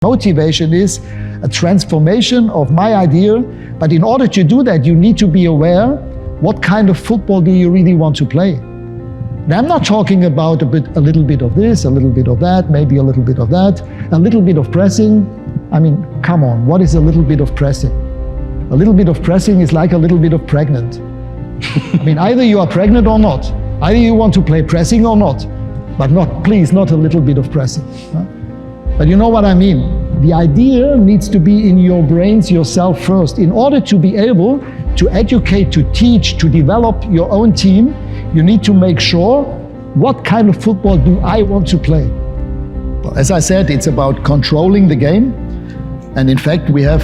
Motivation is a transformation of my idea, but in order to do that, you need to be aware what kind of football do you really want to play. Now, I'm not talking about a little bit of this, a little bit of that, maybe a little bit of that, a little bit of pressing. I mean, come on, what is a little bit of pressing? A little bit of pressing is like a little bit of pregnant. I mean, either you are pregnant or not. Either you want to play pressing or not, but please, not a little bit of pressing. Huh? But you know what I mean? The idea needs to be in your brains yourself first. In order to be able to educate, to teach, to develop your own team, you need to make sure, what kind of football do I want to play? Well, as I said, it's about controlling the game. And in fact, we have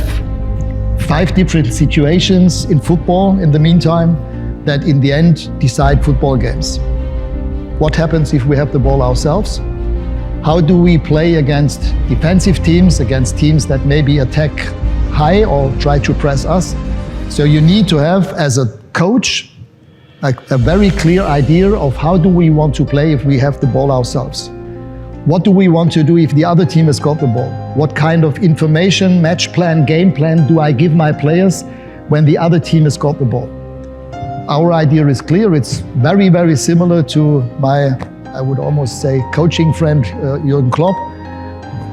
5 different situations in football in the meantime that in the end decide football games. What happens if we have the ball ourselves? How do we play against defensive teams, against teams that maybe attack high or try to press us? So you need to have, as a coach, a very clear idea of how do we want to play if we have the ball ourselves. What do we want to do if the other team has got the ball? What kind of information, match plan, game plan do I give my players when the other team has got the ball? Our idea is clear. It's very, very similar to my, I would almost say, coaching friend Jürgen Klopp.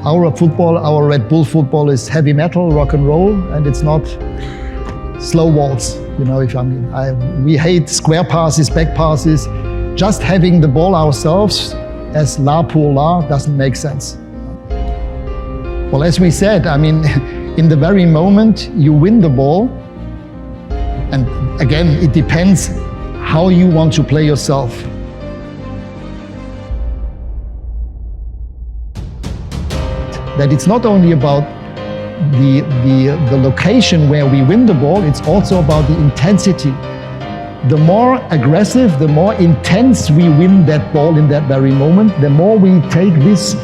Our football, our Red Bull football is heavy metal, rock and roll, and it's not slow waltz. You know, we hate square passes, back passes. Just having the ball ourselves as la pour la doesn't make sense. Well, as we said, I mean, in the very moment you win the ball, and again, it depends how you want to play yourself. That it's not only about the location where we win the ball, it's also about the intensity. The more aggressive, the more intense we win that ball in that very moment, the more we take this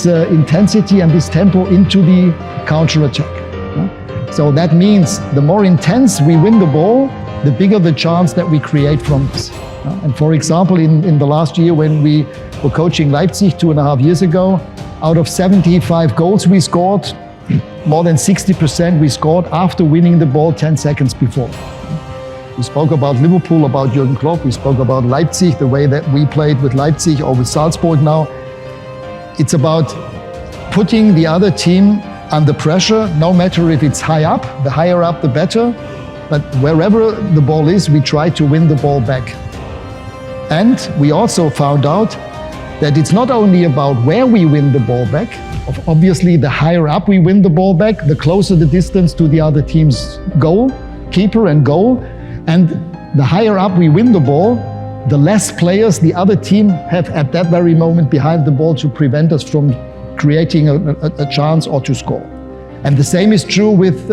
intensity and this tempo into the counter-attack. So that means the more intense we win the ball, the bigger the chance that we create from this. And for example, in the last year when we were coaching Leipzig 2.5 years ago, out of 75 goals we scored, more than 60% we scored after winning the ball 10 seconds before. We spoke about Liverpool, about Jürgen Klopp, we spoke about Leipzig, the way that we played with Leipzig or with Salzburg now. It's about putting the other team under pressure, no matter if it's high up, the higher up the better, but wherever the ball is, we try to win the ball back. And we also found out that it's not only about where we win the ball back. Obviously, the higher up we win the ball back, the closer the distance to the other team's goal, keeper and goal. And the higher up we win the ball, the less players the other team have at that very moment behind the ball to prevent us from creating a chance or to score. And the same is true with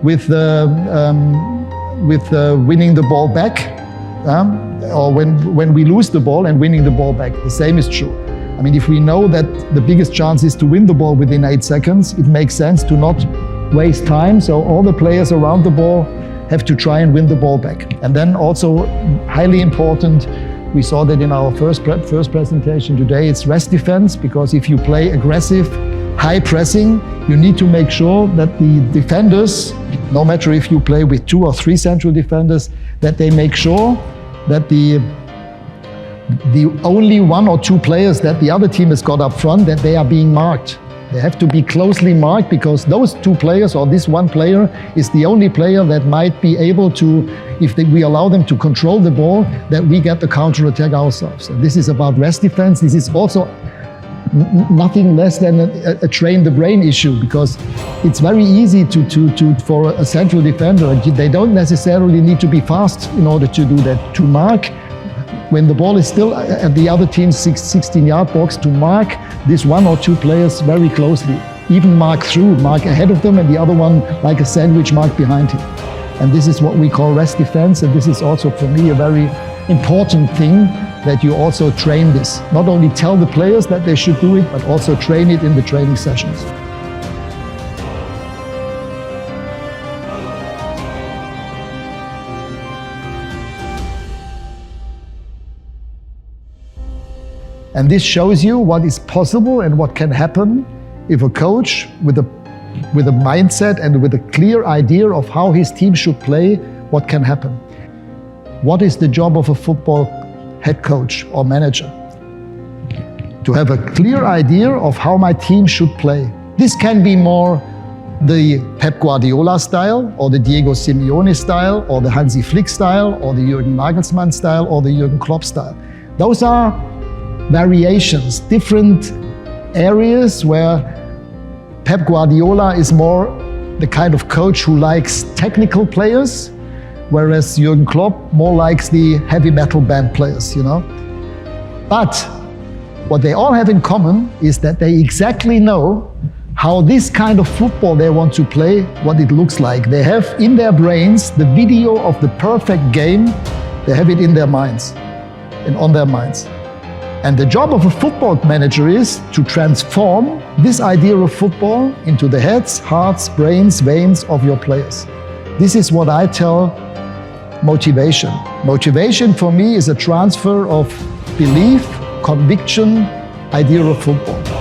winning the ball back, or when we lose the ball and winning the ball back. The same is true. I mean, if we know that the biggest chance is to win the ball within 8 seconds, it makes sense to not waste time. So all the players around the ball have to try and win the ball back. And then also, highly important, we saw that in our first presentation today, it's rest defense, because if you play aggressive, high pressing, you need to make sure that the defenders, no matter if you play with 2 or 3 central defenders, that they make sure that the only 1 or 2 players that the other team has got up front, that they are being marked. They have to be closely marked, because those 2 players or this 1 player is the only player that might be able to, if we allow them to control the ball, that we get the counter-attack ourselves. And this is about rest defense. This is also nothing less than a train the brain issue, because it's very easy for a central defender. They don't necessarily need to be fast in order to do that. To mark when the ball is still at the other team's 16-yard box, to mark this 1 or 2 players very closely, even mark ahead of them, and the other one like a sandwich mark behind him. And this is what we call rest defense, and this is also for me a very important thing, that you also train this. Not only tell the players that they should do it, but also train it in the training sessions. And this shows you what is possible and what can happen if a coach with a mindset and with a clear idea of how his team should play, what can happen? What is the job of a football head coach or manager? To have a clear idea of how my team should play. This can be more the Pep Guardiola style, or the Diego Simeone style, or the Hansi Flick style, or the Jürgen Nagelsmann style, or the Jürgen Klopp style. Those are variations, different areas where Pep Guardiola is more the kind of coach who likes technical players, whereas Jürgen Klopp more likes the heavy metal band players, you know. But what they all have in common is that they exactly know how this kind of football they want to play, what it looks like. They have in their brains the video of the perfect game. They have it in their minds and on their minds. And the job of a football manager is to transform this idea of football into the heads, hearts, brains, veins of your players. This is what I tell motivation. Motivation for me is a transfer of belief, conviction, idea of football.